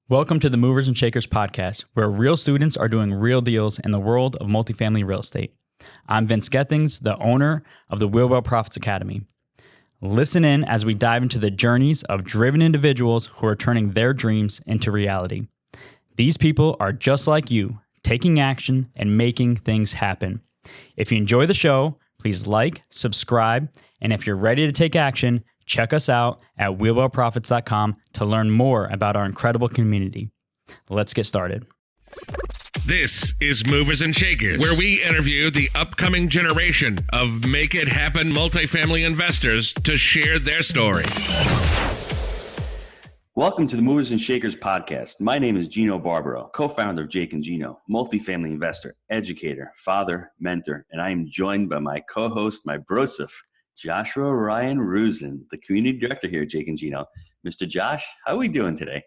Welcome to the Movers and Shakers podcast, where real students are doing real deals in the world of multifamily real estate. I'm Vince Gethings, the owner of the Wheelwell Profits Academy. Listen in as we dive into the journeys of driven individuals who are turning their dreams into reality. These people are just like you, taking action and making things happen. If you enjoy the show, please like, subscribe, and if you're ready to take action, check us out at wheelwellprofits.com to learn more about our incredible community. Let's get started. This is Movers and Shakers, where we interview the upcoming generation of make it happen multifamily investors to share their story. Welcome to the Movers and Shakers podcast. My name is Gino Barbaro, co-founder of Jake and Gino, multifamily investor, educator, father, mentor, and I am joined by my co-host, my brosif, Joshua Ryan Rusin, the community director here at Jake and Gino. Mr. Josh, how are we doing today?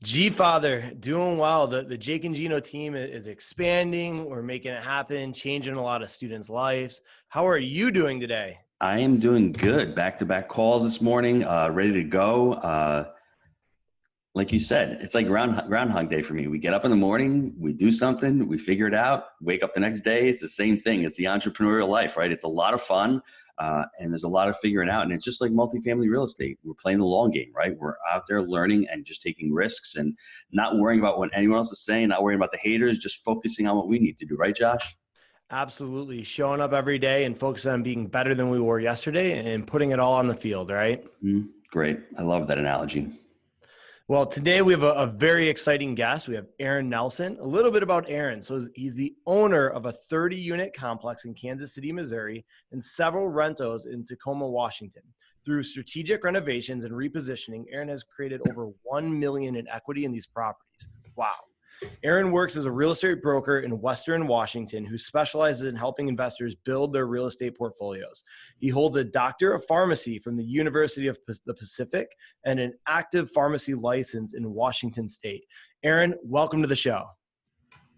G-Father, doing well. The Jake and Gino team is expanding. We're making it happen, changing a lot of students' lives. How are you doing today? I am doing good. Back-to-back calls this morning, ready to go. Like you said, it's like Groundhog Day for me. We get up in the morning, we do something, we figure it out, wake up the next day. It's the same thing. It's the entrepreneurial life, right? It's a lot of fun. And there's a lot of figuring out, and it's just like multifamily real estate. We're playing the long game, right? We're out there learning and just taking risks and not worrying about what anyone else is saying, not worrying about the haters, just focusing on what we need to do. Right, Josh? Absolutely. Showing up every day and focusing on being better than we were yesterday and putting it all on the field, right? Great. I love that analogy. Well, today we have a very exciting guest. We have Aaron Nelson. A little bit about Aaron. So he's the owner of a 30-unit complex in Kansas City, Missouri, and several rentos in Tacoma, Washington. Through strategic renovations and repositioning, Aaron has created over $1 million in equity in these properties. Wow. Aaron works as a real estate broker in Western Washington who specializes in helping investors build their real estate portfolios. He holds a Doctor of Pharmacy from the University of the Pacific and an active pharmacy license in Washington State. Aaron, welcome to the show.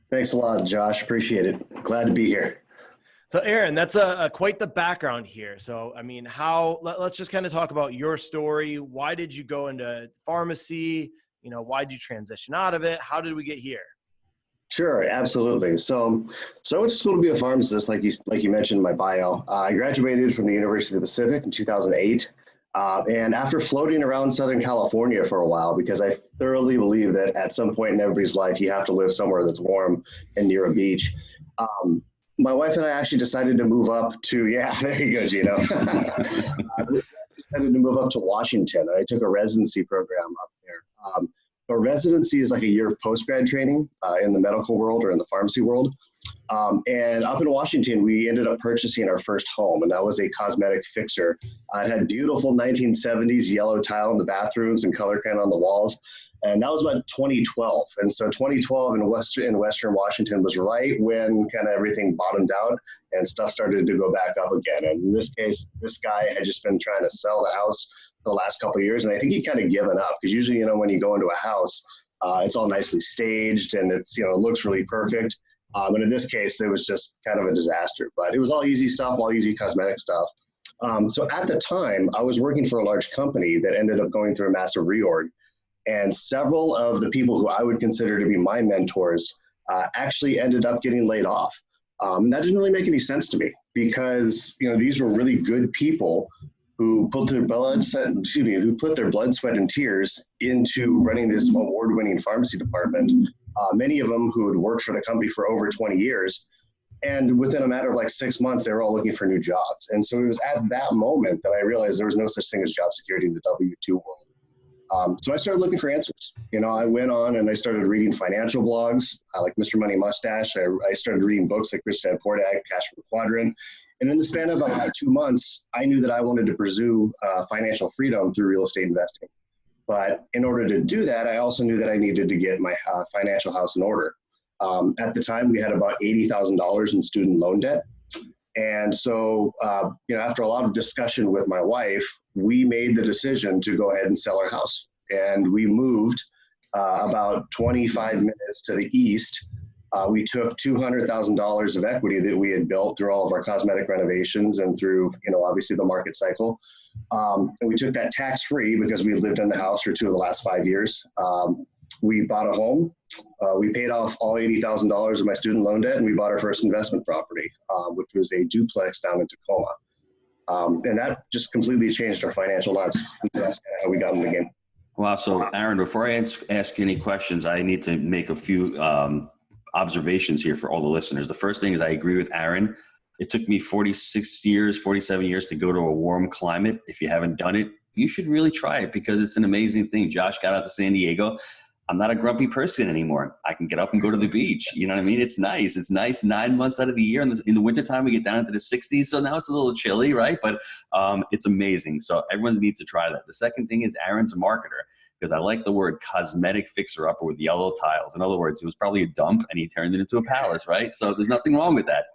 Thanks a lot, Josh. Appreciate it. Glad to be here. So Aaron, that's quite the background here. So, I mean, let's just kind of talk about your story. Why did you go into pharmacy? You know, why did you transition out of it? How did we get here? Sure, absolutely. So I went to school to be a pharmacist, like you mentioned in my bio. I graduated from the University of the Pacific in 2008. And after floating around Southern California for a while, because I thoroughly believe that at some point in everybody's life, you have to live somewhere that's warm and near a beach. My wife and I actually decided to move up to, there you go, Gino. Decided to move up to Washington. I took a residency program up there. A residency is like a year of post-grad training in the medical world or in the pharmacy world. And up in Washington, we ended up purchasing our first home, and that was a cosmetic fixer. It had beautiful 1970s yellow tile in the bathrooms and color crayon on the walls. And that was about 2012. And so 2012 in Western Washington was right when kind of everything bottomed out and stuff started to go back up again. And in this case, this guy had just been trying to sell the house for the last couple of years. And I think he kind of given up because usually, when you go into a house, it's all nicely staged and it looks really perfect. And in this case, it was just kind of a disaster, but it was all easy stuff, all easy cosmetic stuff. So at the time, I was working for a large company that ended up going through a massive reorg. And several of the people who I would consider to be my mentors actually ended up getting laid off. That didn't really make any sense to me because, these were really good people who put their blood, sweat, and tears into running this award-winning pharmacy department. Many of them who had worked for the company for over 20 years. And within a matter of like 6 months, they were all looking for new jobs. And so it was at that moment that I realized there was no such thing as job security in the W-2 world. So I started looking for answers. I went on and I started reading financial blogs like Mr. Money Mustache. I started reading books like Rich Dad Poor Dad, Cash from the Quadrant. And in the span of about 2 months, I knew that I wanted to pursue financial freedom through real estate investing. But in order to do that, I also knew that I needed to get my financial house in order. At the time, we had about $80,000 in student loan debt. And so, after a lot of discussion with my wife, we made the decision to go ahead and sell our house. And we moved about 25 minutes to the east. We took $200,000 of equity that we had built through all of our cosmetic renovations and through, obviously the market cycle. And we took that tax-free because we lived in the house for 2 of the last 5 years. We bought a home. We paid off all $80,000 of my student loan debt, and we bought our first investment property, which was a duplex down in Tacoma. And that just completely changed our financial lives. That's kind of how we got in the game. Wow. So, Aaron, before I ask any questions, I need to make a few observations here for all the listeners. The first thing is I agree with Aaron. It took me 46 years, 47 years to go to a warm climate. If you haven't done it, you should really try it because it's an amazing thing. Josh got out to San Diego. I'm not a grumpy person anymore. I can get up and go to the beach. You know what I mean? It's nice. It's nice 9 months out of the year. In the wintertime, we get down into the 60s. So now it's a little chilly, right? But it's amazing. So everyone needs to try that. The second thing is Aaron's a marketer because I like the word cosmetic fixer-upper with yellow tiles. In other words, it was probably a dump and he turned it into a palace, right? So there's nothing wrong with that.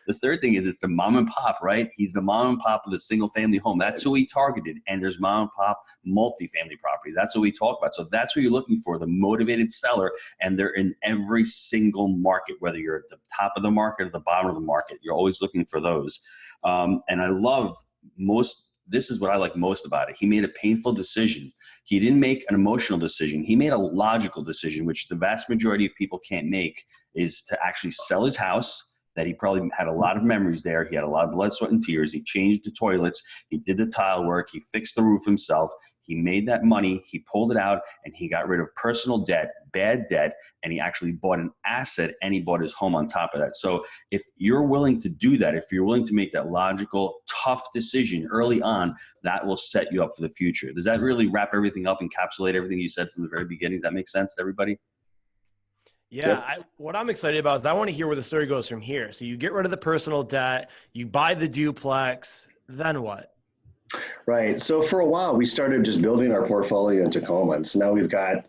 The third thing is it's the mom and pop, right? He's the mom and pop of the single family home. That's who he targeted. And there's mom and pop multifamily properties. That's what we talk about. So that's what you're looking for, the motivated seller. And they're in every single market, whether you're at the top of the market or the bottom of the market. You're always looking for those. And I love this is what I like most about it. He made a painful decision. He didn't make an emotional decision. He made a logical decision, which the vast majority of people can't make, is to actually sell his house, that he probably had a lot of memories there. He had a lot of blood, sweat, and tears. He changed the toilets. He did the tile work. He fixed the roof himself. He made that money. He pulled it out, and he got rid of personal debt, bad debt, and he actually bought an asset, and he bought his home on top of that. So if you're willing to do that, if you're willing to make that logical, tough decision early on, that will set you up for the future. Does that really wrap everything up, encapsulate everything you said from the very beginning? Does that make sense to everybody? Yeah, what I'm excited about is I want to hear where the story goes from here. So you get rid of the personal debt, you buy the duplex, then what? Right. So for a while, we started just building our portfolio in Tacoma. And so now we've got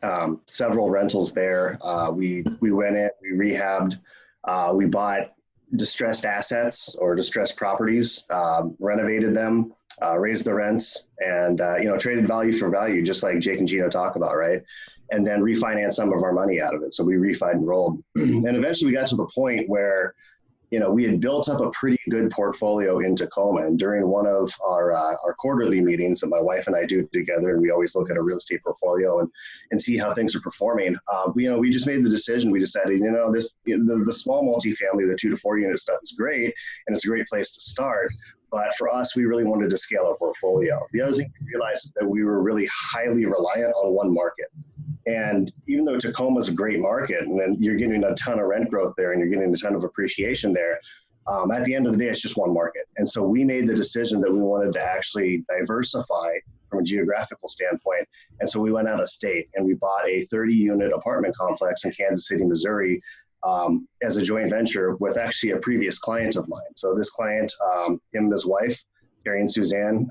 several rentals there. We went in, we rehabbed, we bought distressed assets or distressed properties, renovated them, raised the rents, and traded value for value, just like Jake and Gino talk about, right? And then refinance some of our money out of it. So we refied and rolled. And eventually we got to the point where, we had built up a pretty good portfolio in Tacoma. And during one of our quarterly meetings that my wife and I do together, and we always look at a real estate portfolio and see how things are performing. We just made the decision. We decided, the small multifamily, the 2 to 4 unit stuff is great. And it's a great place to start. But for us, we really wanted to scale our portfolio. The other thing we realized is that we were really highly reliant on one market. And even though Tacoma is a great market, and then you're getting a ton of rent growth there, and you're getting a ton of appreciation there, at the end of the day, it's just one market. And so we made the decision that we wanted to actually diversify from a geographical standpoint. And so we went out of state and we bought a 30-unit apartment complex in Kansas City, Missouri, as a joint venture with actually a previous client of mine. So this client, him and his wife, Carrie and Suzanne,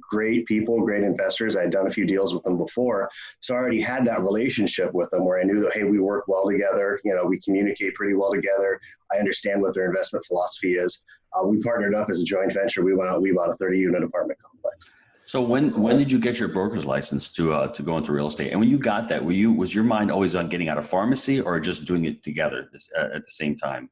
great people, great investors. I had done a few deals with them before. So I already had that relationship with them where I knew that, hey, we work well together. We communicate pretty well together. I understand what their investment philosophy is. We partnered up as a joint venture. We went out, we bought a 30-unit apartment complex. So when did you get your broker's license to go into real estate? And when you got that, was your mind always on getting out of pharmacy or just doing it together at the same time?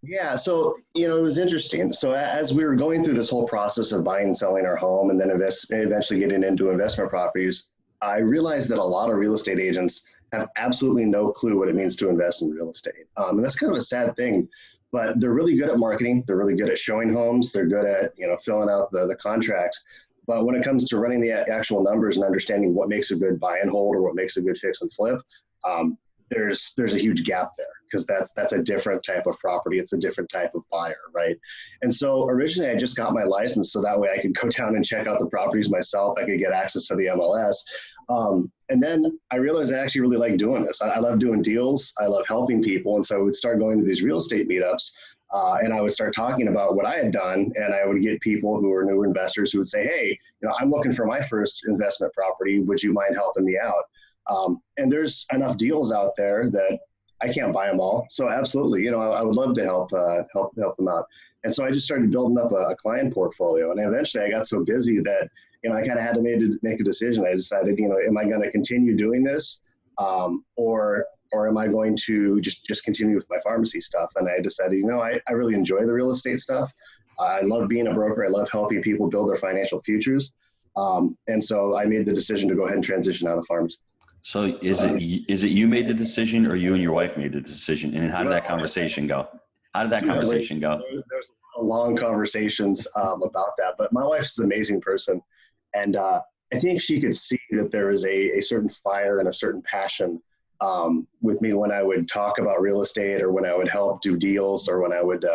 Yeah, so, it was interesting. So as we were going through this whole process of buying and selling our home and then eventually getting into investment properties, I realized that a lot of real estate agents have absolutely no clue what it means to invest in real estate. And that's kind of a sad thing, but they're really good at marketing. They're really good at showing homes. They're good at, filling out the contracts. But when it comes to running the actual numbers and understanding what makes a good buy and hold or what makes a good fix and flip, there's a huge gap there because that's a different type of property. It's a different type of buyer, right? And so originally I just got my license so that way I could go down and check out the properties myself. I could get access to the MLS. And then I realized I actually really like doing this. I love doing deals. I love helping people. And so I would start going to these real estate meetups and I would start talking about what I had done. And I would get people who were newer investors who would say, hey, I'm looking for my first investment property. Would you mind helping me out? And there's enough deals out there that I can't buy them all. So absolutely, I would love to help them out. And so I just started building up a client portfolio. And eventually I got so busy that, I kind of had to make a decision. I decided, am I going to continue doing this? Or am I going to just continue with my pharmacy stuff? And I decided, I really enjoy the real estate stuff. I love being a broker. I love helping people build their financial futures. And so I made the decision to go ahead and transition out of pharmacy. So is it you made the decision or you and your wife made the decision? And how did that conversation go? How did that conversation go? There's long conversations about that, but my wife's an amazing person. And I think she could see that there is a certain fire and a certain passion with me when I would talk about real estate or when I would help do deals or when I would,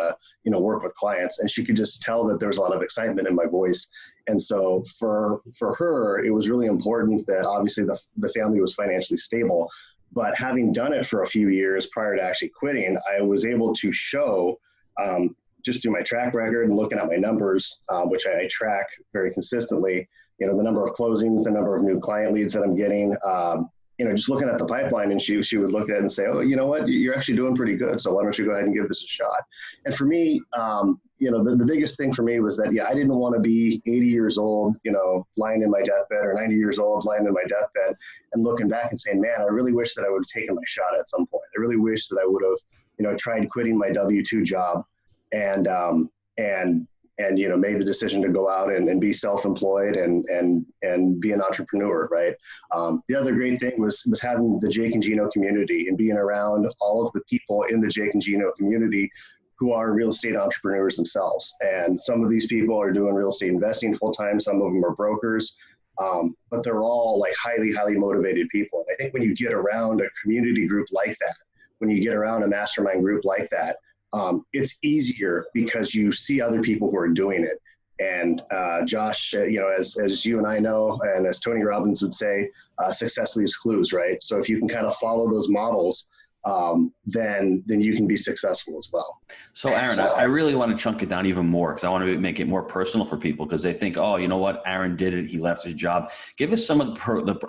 work with clients. And she could just tell that there was a lot of excitement in my voice. And so for her, it was really important that obviously the family was financially stable. But having done it for a few years prior to actually quitting, I was able to show just through my track record and looking at my numbers, which I track very consistently, the number of closings, the number of new client leads that I'm getting, just looking at the pipeline, and she would look at it and say, oh, you know what, you're actually doing pretty good. So why don't you go ahead and give this a shot? And for me, the biggest thing for me was that, I didn't want to be 80 years old, lying in my deathbed, or 90 years old lying in my deathbed and looking back and saying, man, I really wish that I would have taken my shot at some point. I really wish that I would have, tried quitting my W-2 job and made the decision to go out and be self-employed and be an entrepreneur, right? The other great thing was having the Jake and Gino community and being around all of the people in the Jake and Gino community who are real estate entrepreneurs themselves. And some of these people are doing real estate investing full-time. Some of them are brokers, but they're all like highly, highly motivated people. And I think when you get around a community group like that, when you get around a mastermind group like that, it's easier because you see other people who are doing it. And Josh, as you and I know, and as Tony Robbins would say, success leaves clues, right? So if you can kind of follow those models, then you can be successful as well. So Aaron, I really want to chunk it down even more because I want to make it more personal for people because they think, oh, you know what, Aaron did it. He left his job. Give us some of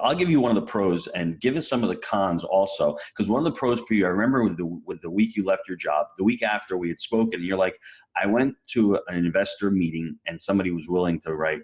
I'll give you one of the pros and give us some of the cons also. Because one of the pros for you, I remember with the week you left your job, the week after we had spoken, you're like, I went to an investor meeting and somebody was willing to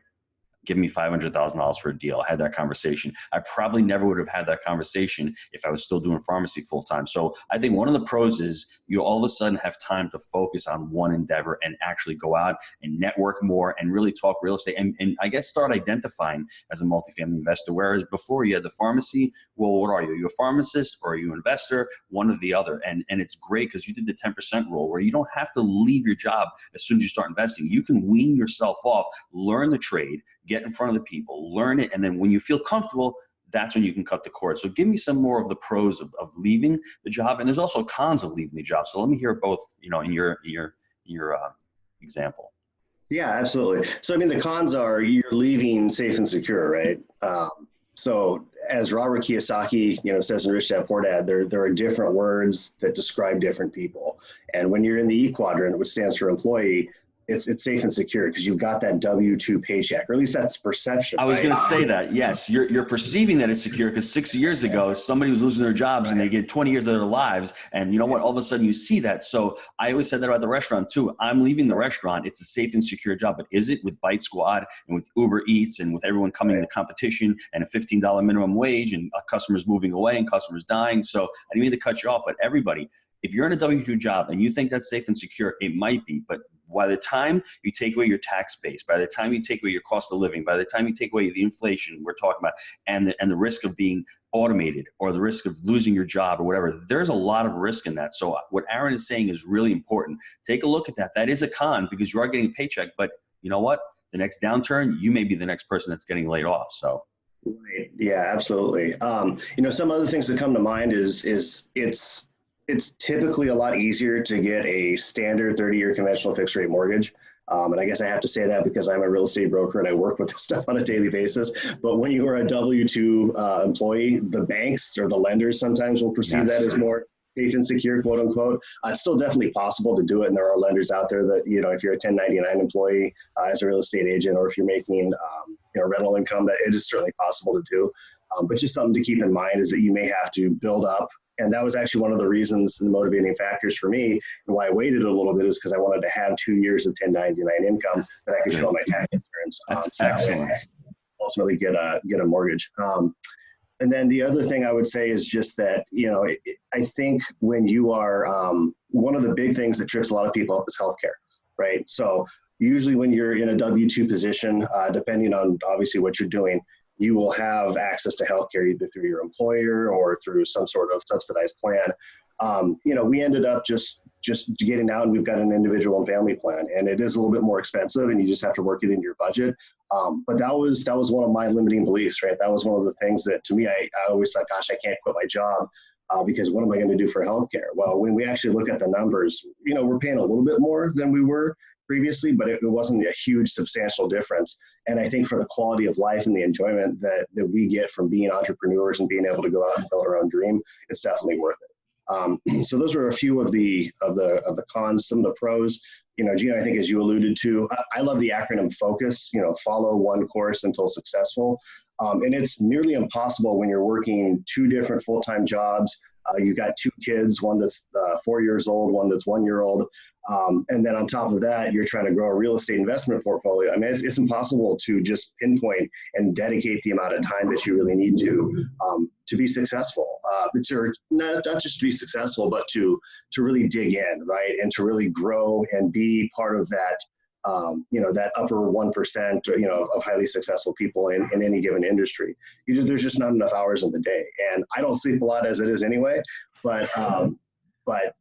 give me $500,000 for a deal. I had that conversation. I probably never would have had that conversation if I was still doing pharmacy full time. So I think one of the pros is you all of a sudden have time to focus on one endeavor and actually go out and network more and really talk real estate and I guess start identifying as a multifamily investor. Whereas before you had the pharmacy, well, what are you? Are you a pharmacist or are you an investor? One or the other. And it's great because you did the 10% rule where you don't have to leave your job as soon as you start investing. You can wean yourself off, learn the trade, get in front of the people, learn it, and then when you feel comfortable, that's when you can cut the cord. So give me some more of the pros of leaving the job, and there's also cons of leaving the job. So let me hear both, in your example. Yeah, absolutely. So I mean, the cons are you're leaving safe and secure, right? So as Robert Kiyosaki, says in Rich Dad Poor Dad, there are different words that describe different people, and when you're in the E quadrant, which stands for employee, it's safe and secure because you've got that W-2 paycheck, or at least that's perception. I was going to say that. Yes, you're perceiving that it's secure because 6 years ago, somebody was losing their jobs and they get 20 years of their lives. And you know what? All of a sudden you see that. So I always said that about the restaurant too. I'm leaving the restaurant. It's a safe and secure job. But is it with Bite Squad and with Uber Eats and with everyone coming into competition and a $15 minimum wage and customers moving away and customers dying? So I didn't mean to cut you off, but everybody, if you're in a W-2 job and you think that's safe and secure, it might be. But by the time you take away your tax base, by the time you take away your cost of living, by the time you take away the inflation we're talking about, and the risk of being automated or the risk of losing your job or whatever, there's a lot of risk in that. So what Aaron is saying is really important. Take a look at that. That is a con because you are getting a paycheck, but you know what? The next downturn, you may be the next person that's getting laid off. So. Right. Yeah, absolutely. Some other things that come to mind is it's typically a lot easier to get a standard 30-year conventional fixed rate mortgage. And I guess I have to say that because I'm a real estate broker and I work with this stuff on a daily basis. But when you are a W-2 employee, the banks or the lenders sometimes will perceive that as more safe and secure, quote unquote. It's still definitely possible to do it. And there are lenders out there that, if you're a 1099 employee as a real estate agent, or if you're making rental income, that it is certainly possible to do. But just something to keep in mind is that you may have to build up. And that was actually one of the reasons, the motivating factors for me, and why I waited a little bit is because I wanted to have 2 years of 1099 income that I could show my tax returns. That's excellent. Ultimately get a mortgage. And then the other thing I would say is just that, I think when you are, one of the big things that trips a lot of people up is healthcare, right? So usually when you're in a W-2 position, depending on obviously what you're doing, you will have access to healthcare either through your employer or through some sort of subsidized plan. We ended up just getting out, and we've got an individual and family plan, and it is a little bit more expensive, and you just have to work it into your budget. But that was one of my limiting beliefs, right? That was one of the things that, to me, I always thought, gosh, I can't quit my job because what am I going to do for healthcare? Well, when we actually look at the numbers, we're paying a little bit more than we were previously, but it wasn't a huge, substantial difference. And I think for the quality of life and the enjoyment that we get from being entrepreneurs and being able to go out and build our own dream, it's definitely worth it. So those were a few of the cons. Some of the pros, Gina, I think as you alluded to, I love the acronym FOCUS, follow one course until successful. And it's nearly impossible when you're working 2 different full-time jobs. You've got 2 kids, one that's 4 years old, one that's 1 year old. And then on top of that, you're trying to grow a real estate investment portfolio. I mean, it's impossible to just pinpoint and dedicate the amount of time that you really need to be successful. Not just to be successful, but to really dig in, right? And to really grow and be part of that, that upper 1%, of highly successful people in any given industry. There's just not enough hours in the day. And I don't sleep a lot as it is anyway, but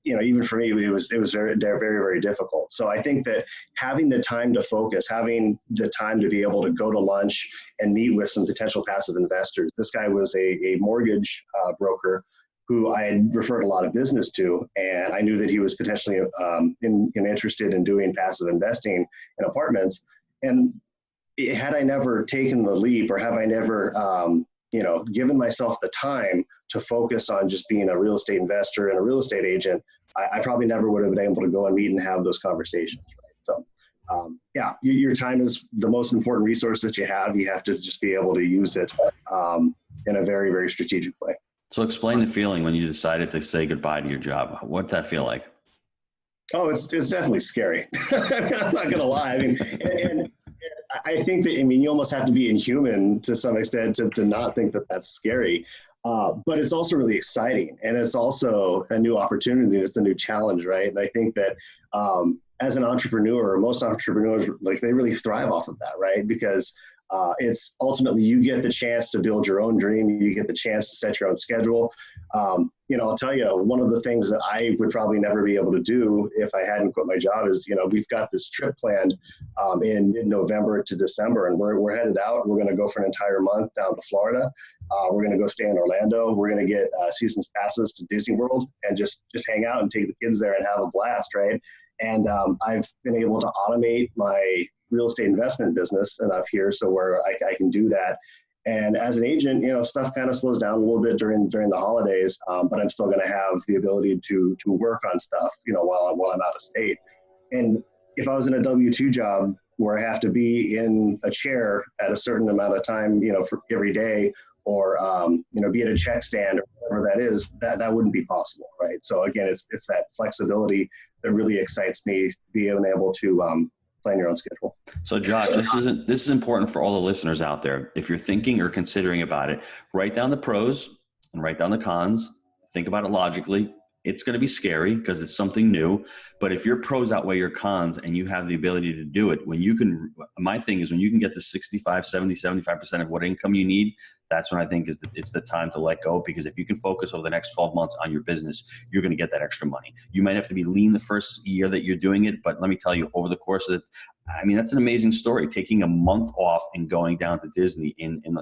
even for me, it was very, very, very difficult. So I think that having the time to focus, having the time to be able to go to lunch and meet with some potential passive investors. This guy was a mortgage broker who I had referred a lot of business to, and I knew that he was potentially interested in doing passive investing in apartments. And had I never taken the leap, or have I never, given myself the time to focus on just being a real estate investor and a real estate agent, I probably never would have been able to go and meet and have those conversations. Right? So, your time is the most important resource that you have. You have to just be able to use it in a very, very strategic way. So explain the feeling when you decided to say goodbye to your job. What'd that feel like? Oh, it's definitely scary. I'm not going to lie. I mean, and I think that, you almost have to be inhuman to some extent to not think that that's scary. But it's also really exciting. And it's also a new opportunity. It's a new challenge, right? And I think that as an entrepreneur, most entrepreneurs, they really thrive off of that, right? Because it's ultimately, you get the chance to build your own dream. You get the chance to set your own schedule. I'll tell you, one of the things that I would probably never be able to do if I hadn't quit my job is, we've got this trip planned in mid-November to December, and we're headed out. We're going to go for an entire month down to Florida. We're going to go stay in Orlando. We're going to get seasons passes to Disney World and just hang out and take the kids there and have a blast, right? And I've been able to automate my real estate investment business enough here so where I can do that. And as an agent, stuff kind of slows down a little bit during the holidays, but I'm still going to have the ability to work on stuff, while I'm out of state. And if I was in a W-2 job where I have to be in a chair at a certain amount of time, for every day, or be at a check stand or whatever that is, that wouldn't be possible, right? So again, it's that flexibility that really excites me, being able to plan your own schedule. So Josh, this is important for all the listeners out there. If you're thinking or considering about it, write down the pros and write down the cons. Think about it logically. It's going to be scary because it's something new, but if your pros outweigh your cons and you have the ability to do it, my thing is when you can get to 65, 70, 75% of what income you need, that's when I think it's the time to let go, because if you can focus over the next 12 months on your business, you're going to get that extra money. You might have to be lean the first year that you're doing it, but let me tell you, over the course of it, that's an amazing story. Taking a month off and going down to Disney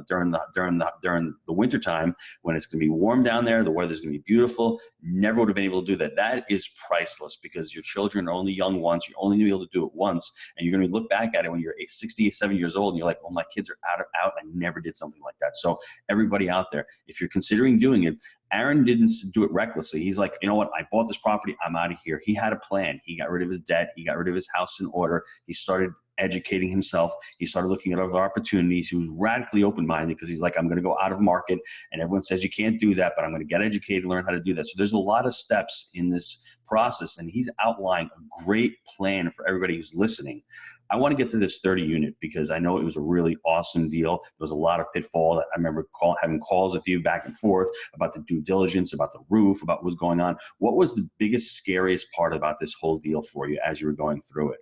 during the winter time when it's going to be warm down there, the weather's going to be beautiful. Never would have been able to do that. That is priceless, because your children are only young once. You're only going to be able to do it once, and you're going to look back at it when you're 67 years old, and you're like, "Oh, my kids are out. I never did something like that." So everybody out there, if you're considering doing it, Aaron didn't do it recklessly. He's like, you know what? I bought this property. I'm out of here. He had a plan. He got rid of his debt. He got rid of his house in order. He started educating himself. He started looking at other opportunities. He was radically open-minded because he's like, I'm going to go out of market, and everyone says you can't do that, but I'm going to get educated and learn how to do that. So there's a lot of steps in this process, and he's outlined a great plan for everybody who's listening. I want to get to this 30 unit because I know it was a really awesome deal. There was a lot of pitfall. I remember having calls with you back and forth about the due diligence, about the roof, about what was going on. What was the biggest, scariest part about this whole deal for you as you were going through it?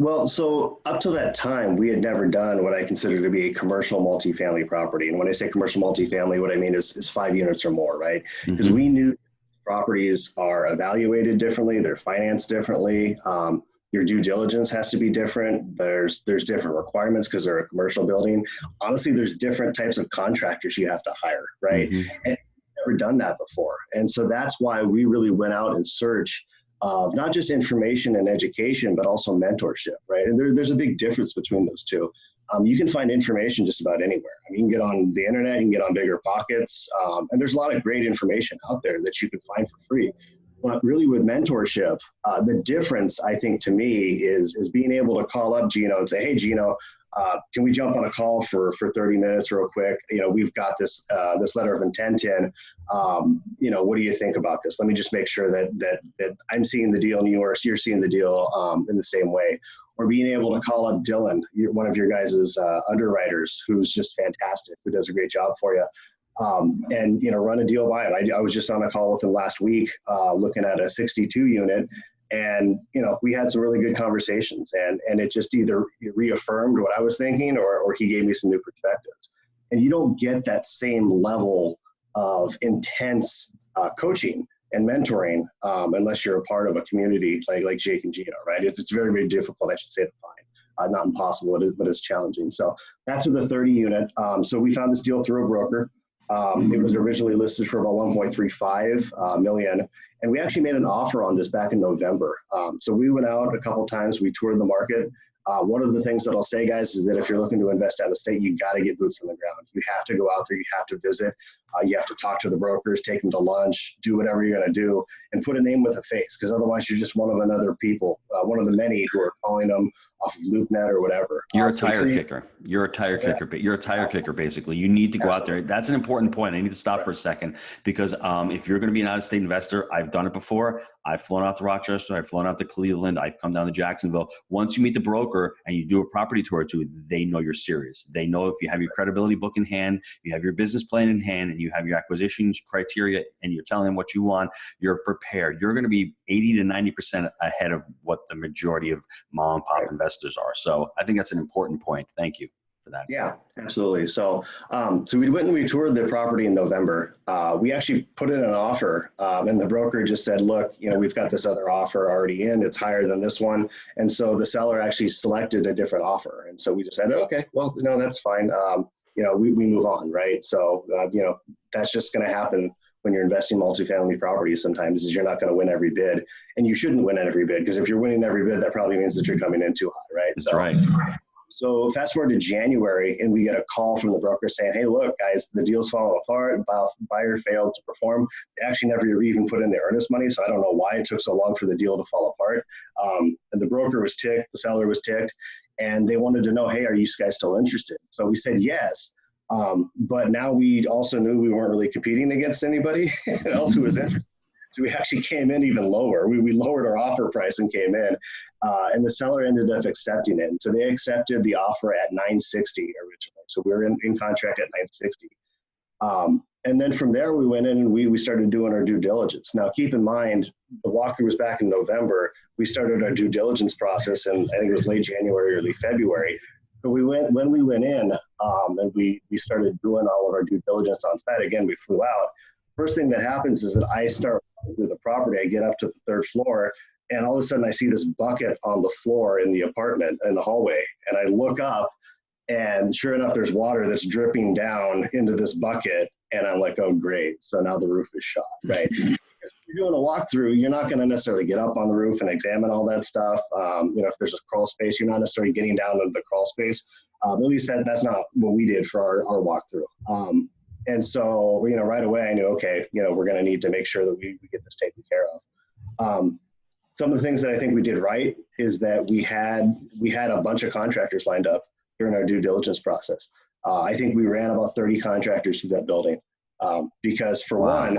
Well, so up to that time, we had never done what I consider to be a commercial multifamily property. And when I say commercial multifamily, what I mean is 5 units or more, right? Because we knew properties are evaluated differently, they're financed differently. Your due diligence has to be different. There's different requirements because they're a commercial building. Honestly, there's different types of contractors you have to hire, right? And I've never done that before. And so that's why we really went out in search of not just information and education, but also mentorship, right? And there's a big difference between those two. You can find information just about anywhere. I mean, you can get on the internet, you can get on Bigger Pockets, and there's a lot of great information out there that you can find for free. But really with mentorship, the difference, I think, to me is being able to call up Gino and say, hey, Gino, can we jump on a call for 30 minutes real quick? We've got this letter of intent in. What do you think about this? Let me just make sure that I'm seeing the deal and you're seeing the deal in the same way. Or being able to call up Dylan, one of your guys' underwriters, who's just fantastic, who does a great job for you. And run a deal by him. I was just on a call with him last week, looking at a 62 unit, and we had some really good conversations, and it just either reaffirmed what I was thinking, or he gave me some new perspectives. And you don't get that same level of intense coaching and mentoring unless you're a part of a community like Jake and Gino, right? It's very, very difficult, I should say, to find. Not impossible, but it's challenging. So back to the 30 unit. So we found this deal through a broker. It was originally listed for about 1.35 million, and we actually made an offer on this back in November. So we went out a couple times, we toured the market. One of the things that I'll say, guys, is that if you're looking to invest out of state, you got to get boots on the ground. You have to go out there, you have to visit, you have to talk to the brokers, take them to lunch, do whatever you're going to do, and put a name with a face, because otherwise you're just one of another people, one of the many who are calling them off of LoopNet or whatever. You're a tire kicker. You're a tire kicker. You're a tire kicker, basically. You need to go out there. That's an important point. I need to stop for a second, because if you're going to be an out-of-state investor, I've done it before. I've flown out to Rochester. I've flown out to Cleveland. I've come down to Jacksonville. Once you meet the broker and you do a property tour or two, they know you're serious. They know if you have your credibility book in hand, you have your business plan in hand, and you have your acquisition criteria, and you're telling them what you want, you're prepared. You're going to be 80 to 90% ahead of what the majority of mom and pop investors are. So I think that's an important point. Thank you for that. Yeah, absolutely. So, we went and we toured the property in November. We actually put in an offer, and the broker just said, look, we've got this other offer already in, it's higher than this one. And so the seller actually selected a different offer. And so we just said, okay, well, that's fine. We move on, right? So, that's just going to happen when you're investing in multifamily properties sometimes, is you're not going to win every bid, and you shouldn't win every bid, because if you're winning every bid, that probably means that you're coming in too high, right? That's right. So fast forward to January, and we get a call from the broker saying, hey, look, guys, the deal's falling apart. Buyer failed to perform. They actually never even put in the earnest money, so I don't know why it took so long for the deal to fall apart. And the broker was ticked, the seller was ticked, and they wanted to know, hey, are you guys still interested? So we said yes. But now we also knew we weren't really competing against anybody else who was interested. So we actually came in even lower. We lowered our offer price and came in, and the seller ended up accepting it. And so they accepted the offer at $960 originally. So we were in contract at $960. And then from there, we went in and we started doing our due diligence. Now, keep in mind, the walkthrough was back in November. We started our due diligence process in, I think it was late January, early February. But when we went in and we started doing all of our due diligence on site, again, we flew out. First thing that happens is that I start through the property. I get up to the third floor, and all of a sudden I see this bucket on the floor in the apartment in the hallway. And I look up, and sure enough, there's water that's dripping down into this bucket. And I'm like, oh, great. So now the roof is shot, right? If you're doing a walkthrough, you're not going to necessarily get up on the roof and examine all that stuff. If there's a crawl space, you're not necessarily getting down into the crawl space. At least that's not what we did for our walkthrough. And so, right away I knew, okay, we're going to need to make sure that we get this taken care of. Some of the things that I think we did right is that we had a bunch of contractors lined up during our due diligence process. I think we ran about 30 contractors through that building because for one,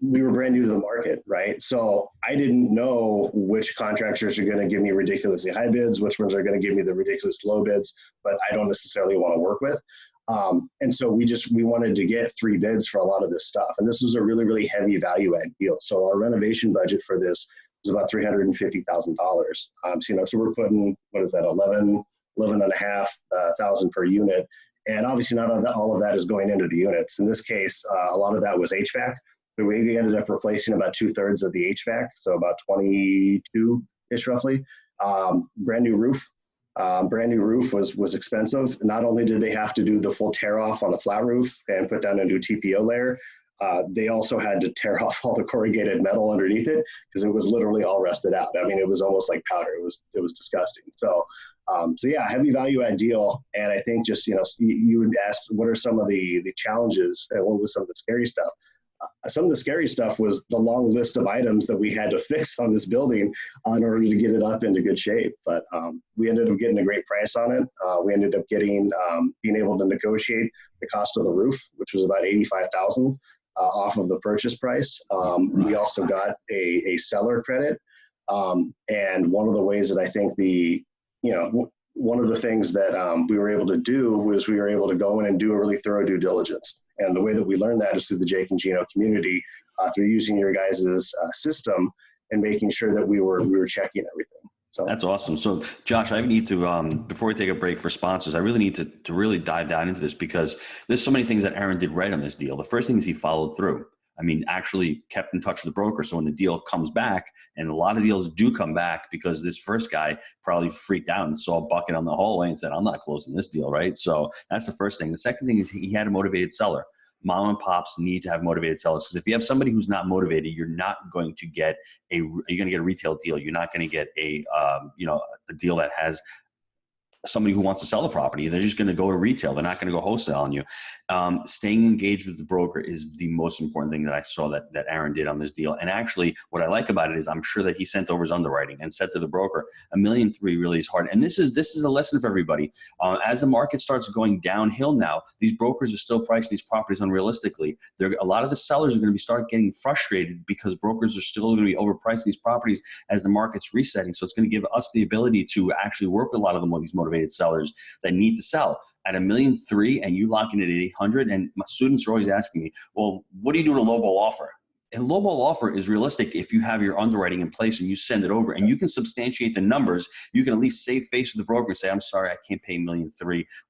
we were brand new to the market, right? So I didn't know which contractors are going to give me ridiculously high bids, which ones are going to give me the ridiculous low bids, but I don't necessarily want to work with. And so we wanted to get 3 bids for a lot of this stuff. And this was a really, really heavy value add deal. So our renovation budget for this was about $350,000. So we're putting, what is that, 11 and a half thousand per unit. And obviously not all of that is going into the units. In this case, a lot of that was HVAC. So we ended up replacing about 2/3 of the HVAC, so about 22-ish roughly. Brand new roof. Brand new roof was expensive. Not only did they have to do the full tear off on the flat roof and put down a new TPO layer, they also had to tear off all the corrugated metal underneath it because it was literally all rusted out. I mean, it was almost like powder. It was disgusting. So yeah, heavy value add deal. And I think just, you would ask, what are some of the challenges and what was some of the scary stuff? Some of the scary stuff was the long list of items that we had to fix on this building in order to get it up into good shape. But we ended up getting a great price on it. We ended up being able to negotiate the cost of the roof, which was about $85,000 off of the purchase price. We also got a seller credit. And one of the ways that I think one of the things that we were able to do was we were able to go in and do a really thorough due diligence. And the way that we learned that is through the Jake and Gino community, through using your guys' system and making sure that we were checking everything. So that's awesome. So Josh, I need to, before we take a break for sponsors, I really need to really dive down into this because there's so many things that Aaron did right on this deal. The first thing is he followed through. I mean, actually kept in touch with the broker. So when the deal comes back, and a lot of deals do come back because this first guy probably freaked out and saw a bucket on the hallway and said, I'm not closing this deal, right? So that's the first thing. The second thing is he had a motivated seller. Mom and pops need to have motivated sellers because if you have somebody who's not motivated, you're not going to get you're going to get a retail deal. You're not going to get a deal that has somebody who wants to sell the property. They're just going to go to retail. They're not going to go wholesale on you. Staying engaged with the broker is the most important thing that I saw that Aaron did on this deal. And actually what I like about it is I'm sure that he sent over his underwriting and said to the broker, $1.3 million really is hard. And this is a lesson for everybody. As the market starts going downhill now, these brokers are still pricing these properties unrealistically. A lot of the sellers are going to start getting frustrated because brokers are still going to be overpricing these properties as the market's resetting. So it's going to give us the ability to actually work with a lot of these motivated sellers that need to sell. At $1.3 million and you lock in at 800, and my students are always asking me, well, what do you do to lowball offer? And lowball offer is realistic if you have your underwriting in place and you send it over and you can substantiate the numbers. You can at least save face with the broker and say, I'm sorry, I can't pay $1.3 million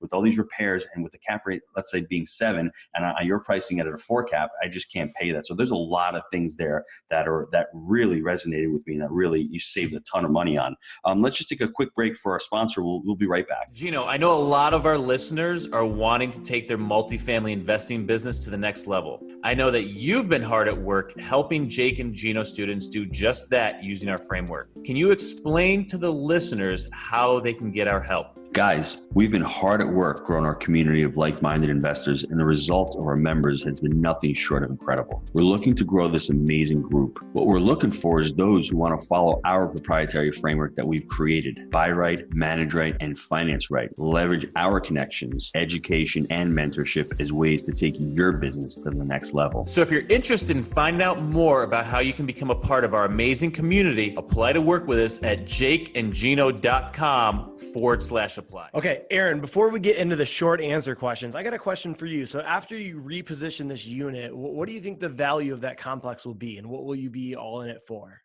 with all these repairs and with the cap rate, let's say being 7, and you're pricing it at a 4 cap. I just can't pay that. So there's a lot of things there that really resonated with me and that really you saved a ton of money on. Let's just take a quick break for our sponsor. We'll be right back. Gino, I know a lot of our listeners are wanting to take their multifamily investing business to the next level. I know that you've been hard at work helping Jake and Gino students do just that using our framework. Can you explain to the listeners how they can get our help? Guys, we've been hard at work growing our community of like-minded investors, and the results of our members has been nothing short of incredible. We're looking to grow this amazing group. What we're looking for is those who want to follow our proprietary framework that we've created. Buy right, manage right, and finance right. Leverage our connections, education, and mentorship as ways to take your business to the next level. So if you're interested in finding out more about how you can become a part of our amazing community, apply to work with us at jakeandgino.com/apply. Okay, Aaron, before we get into the short answer questions, I got a question for you. So after you reposition this unit, what do you think the value of that complex will be and what will you be all in it for?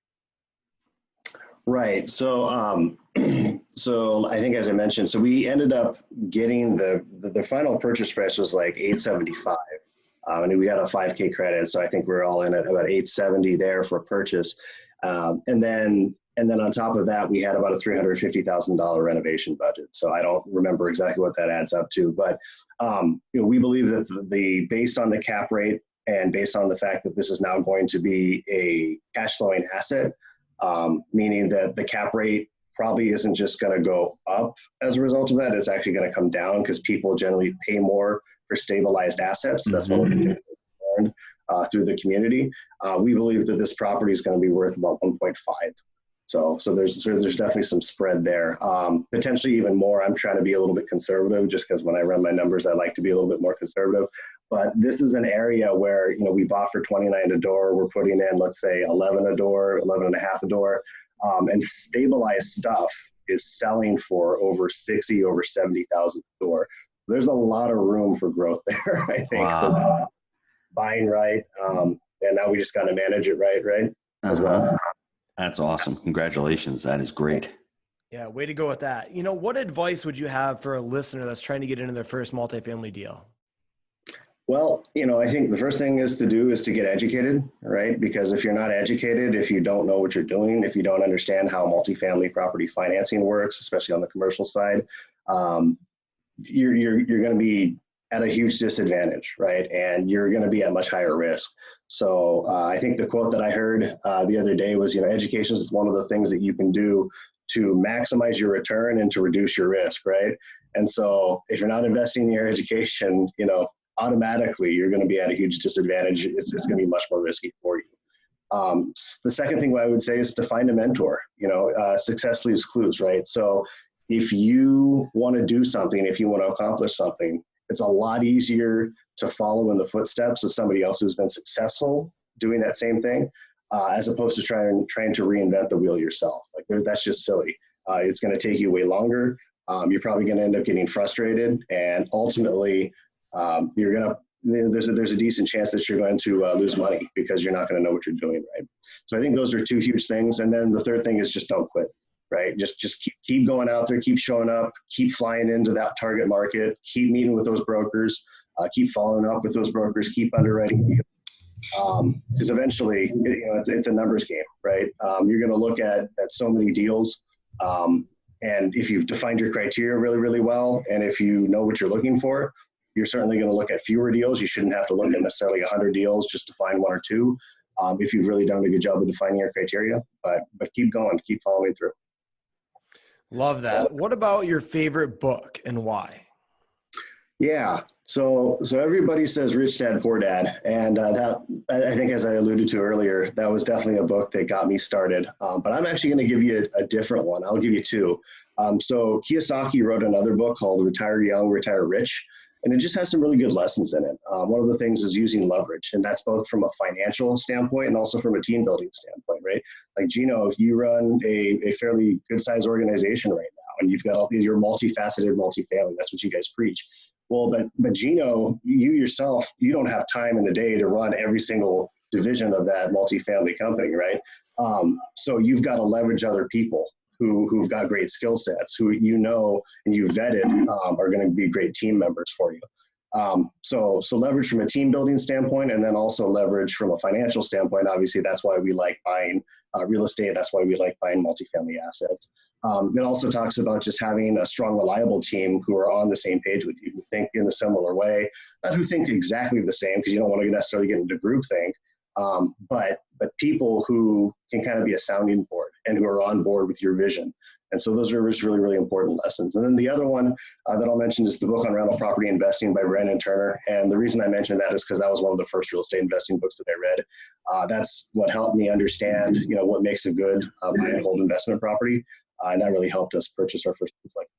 Right. So, so I think as I mentioned, so we ended up getting the final purchase price was like $875. And we got a 5K credit. So I think we're all in at about $870 there for purchase. And then on top of that, we had about a $350,000 renovation budget. So I don't remember exactly what that adds up to, but we believe that based on the cap rate and based on the fact that this is now going to be a cash flowing asset, meaning that the cap rate probably isn't just going to go up as a result of that. It's actually going to come down because people generally pay more for stabilized assets. That's what we've learned through the community. We believe that this property is going to be worth about 1.5. So there's definitely some spread there. Potentially even more. I'm trying to be a little bit conservative just because when I run my numbers, I like to be a little bit more conservative. But this is an area where, we bought for $29 a door. We're putting in, let's say, 11 a door, 11 and a half a door. And stabilized stuff is selling for over 60, over 70,000 a door. There's a lot of room for growth there, I think. Wow. So buying right. And now we just got to manage it right as well. That's awesome. Congratulations. That is great. Yeah, way to go with that. What advice would you have for a listener that's trying to get into their first multifamily deal? Well, I think the first thing is to get educated, right? Because if you're not educated, if you don't know what you're doing, if you don't understand how multifamily property financing works, especially on the commercial side, you're going to be at a huge disadvantage, right? And you're going to be at much higher risk. So I think the quote that I heard the other day was, education is one of the things that you can do to maximize your return and to reduce your risk, right? And so if you're not investing in your education, automatically you're going to be at a huge disadvantage. It's going to be much more risky for you. The second thing I would say is to find a mentor. Success leaves clues, right? So if you want to do something, if you want to accomplish something, it's a lot easier to follow in the footsteps of somebody else who's been successful doing that same thing, as opposed to trying to reinvent the wheel yourself. Like that's just silly. It's going to take you way longer. You're probably going to end up getting frustrated, and ultimately, there's a decent chance that you're going to lose money because you're not going to know what you're doing, right? So I think those are two huge things. And then the third thing is just don't quit, right? Just keep going out there, keep showing up, keep flying into that target market, keep meeting with those brokers, keep following up with those brokers, keep underwriting deals. Because eventually, it's a numbers game, right? You're going to look at so many deals. And if you've defined your criteria really, really well, and if you know what you're looking for, you're certainly going to look at fewer deals. You shouldn't have to look at necessarily 100 deals just to find one or two, if you've really done a good job of defining your criteria. But keep going, keep following through. Love that. What about your favorite book and why? Yeah. So everybody says Rich Dad, Poor Dad. And that, I think, as I alluded to earlier, that was definitely a book that got me started. But I'm actually going to give you a different one. I'll give you two. So Kiyosaki wrote another book called Retire Young, Retire Rich. And it just has some really good lessons in it. One of the things is using leverage, and that's both from a financial standpoint and also from a team building standpoint, right? Like Gino, you run a fairly good sized organization right now, and you've got all these, you're multifaceted, multifamily. That's what you guys preach. Well, but Gino, you yourself, you don't have time in the day to run every single division of that multifamily company, right? So you've got to leverage other people who've got great skill sets, who and you've vetted are going to be great team members for you. So leverage from a team building standpoint, and then also leverage from a financial standpoint. Obviously, that's why we like buying real estate. That's why we like buying multifamily assets. It also talks about just having a strong, reliable team who are on the same page with you, who think in a similar way, not who think exactly the same, because you don't want to necessarily get into groupthink, but people who can kind of be a sounding board and who are on board with your vision. And so those are just really, really important lessons. And then the other one that I'll mention is the book on rental property investing by Brandon Turner. And the reason I mentioned that is because that was one of the first real estate investing books that I read. That's what helped me understand, what makes a good buy and hold investment property. And that really helped us purchase our first duplex.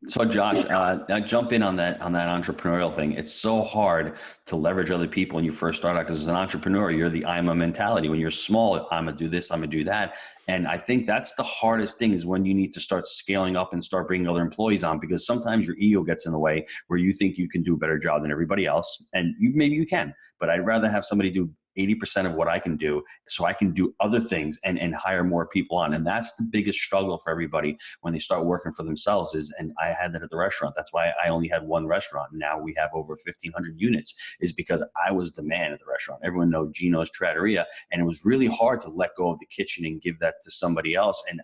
So Josh, I jump in on that entrepreneurial thing. It's so hard to leverage other people when you first start out, because as an entrepreneur, you're the I'm a mentality. When you're small, I'm gonna do this, I'm gonna do that. And I think that's the hardest thing, is when you need to start scaling up and start bringing other employees on, because sometimes your ego gets in the way where you think you can do a better job than everybody else. And maybe you can, but I'd rather have somebody do 80% of what I can do, so I can do other things and hire more people on. And that's the biggest struggle for everybody when they start working for themselves and I had that at the restaurant. That's why I only had one restaurant. Now we have over 1,500 units, is because I was the man at the restaurant. Everyone knows Gino's Trattoria. And it was really hard to let go of the kitchen and give that to somebody else. And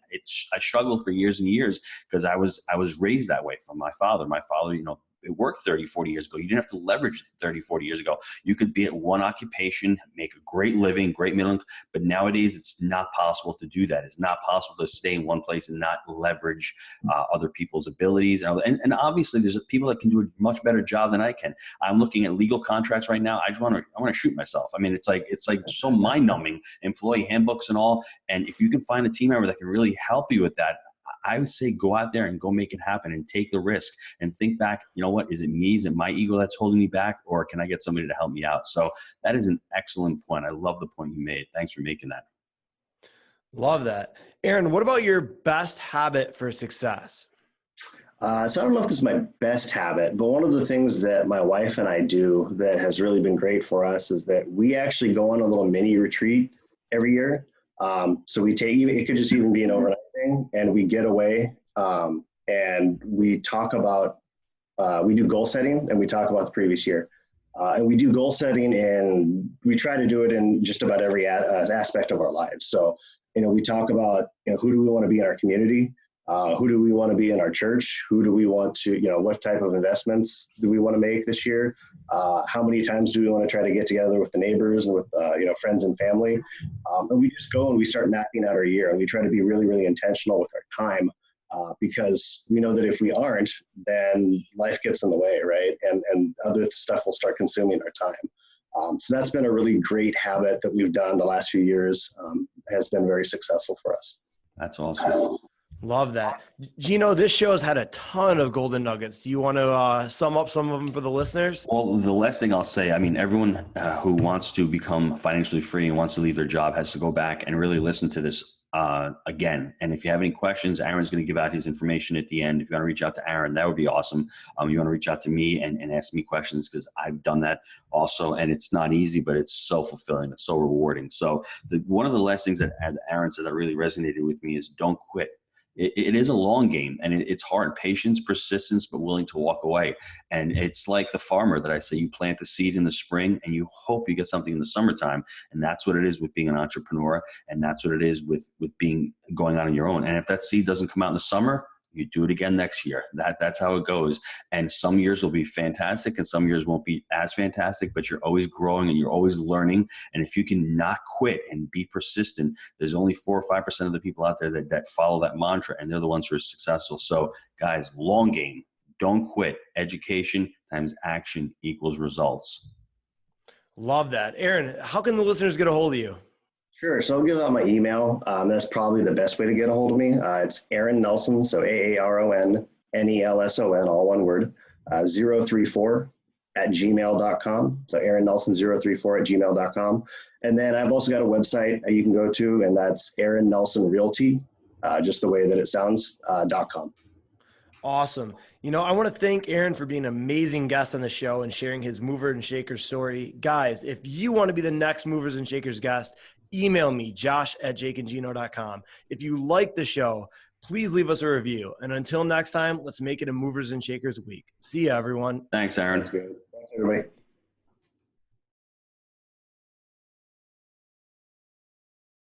I struggled for years and years, because I was raised that way from my father. My father, it worked 30, 40 years ago. You didn't have to leverage 30, 40 years ago. You could be at one occupation, make a great living, great middle income, but nowadays it's not possible to do that. It's not possible to stay in one place and not leverage other people's abilities. And obviously there's people that can do a much better job than I can. I'm looking at legal contracts right now. I want to shoot myself. I mean, it's like so mind numbing, employee handbooks and all. And if you can find a team member that can really help you with that, I would say go out there and go make it happen and take the risk and think back, what, is it me? Is it my ego that's holding me back, or can I get somebody to help me out? So that is an excellent point. I love the point you made. Thanks for making that. Love that. Aaron, what about your best habit for success? So I don't know if this is my best habit, but one of the things that my wife and I do that has really been great for us is that we actually go on a little mini retreat every year. So we take, it could just even be an overnight thing, and we get away and we talk about, we do goal setting and we talk about the previous year. And we do goal setting, and we try to do it in just about every aspect of our lives. So, we talk about, who do we want to be in our community? Who do we want to be in our church? Who do we want to, what type of investments do we want to make this year? How many times do we want to try to get together with the neighbors and with, friends and family? And we just go and we start mapping out our year, and we try to be really, really intentional with our time. Because we know that if we aren't, then life gets in the way, right? And other stuff will start consuming our time. So that's been a really great habit that we've done the last few years. Has been very successful for us. That's awesome. Love that. Gino, this show's had a ton of golden nuggets. Do you want to sum up some of them for the listeners? Well, the last thing I'll say, everyone who wants to become financially free and wants to leave their job has to go back and really listen to this again. And if you have any questions, Aaron's going to give out his information at the end. If you want to reach out to Aaron, that would be awesome. You want to reach out to me and ask me questions, because I've done that also. And it's not easy, but it's so fulfilling. It's so rewarding. So one of the last things that Aaron said that really resonated with me is don't quit. It is a long game, and it's hard. Patience, persistence, but willing to walk away. And it's like the farmer that I say, you plant the seed in the spring and you hope you get something in the summertime. And that's what it is with being an entrepreneur. And that's what it is with going out on your own. And if that seed doesn't come out in the summer, you do it again next year. That's how it goes. And some years will be fantastic and some years won't be as fantastic, but you're always growing and you're always learning. And if you can not quit and be persistent, there's only 4 or 5% of the people out there that follow that mantra, and they're the ones who are successful. So guys, long game, don't quit. Education times action equals results. Love that. Aaron, how can the listeners get a hold of you? Sure. So I'll give out my email. That's probably the best way to get a hold of me. It's Aaron Nelson, so AARONNELSON, all one word, 034@gmail.com. So Aaron Nelson 034@gmail.com. And then I've also got a website you can go to, and that's Aaron Nelson Realty, just the way that it sounds, .com. Awesome. I want to thank Aaron for being an amazing guest on the show and sharing his mover and shaker story. Guys, if you want to be the next movers and shakers guest, email me, josh@jakeandgino.com. If you like the show, please leave us a review. And until next time, let's make it a movers and shakers week. See ya, everyone. Thanks, Aaron. That's good. Thanks, everybody.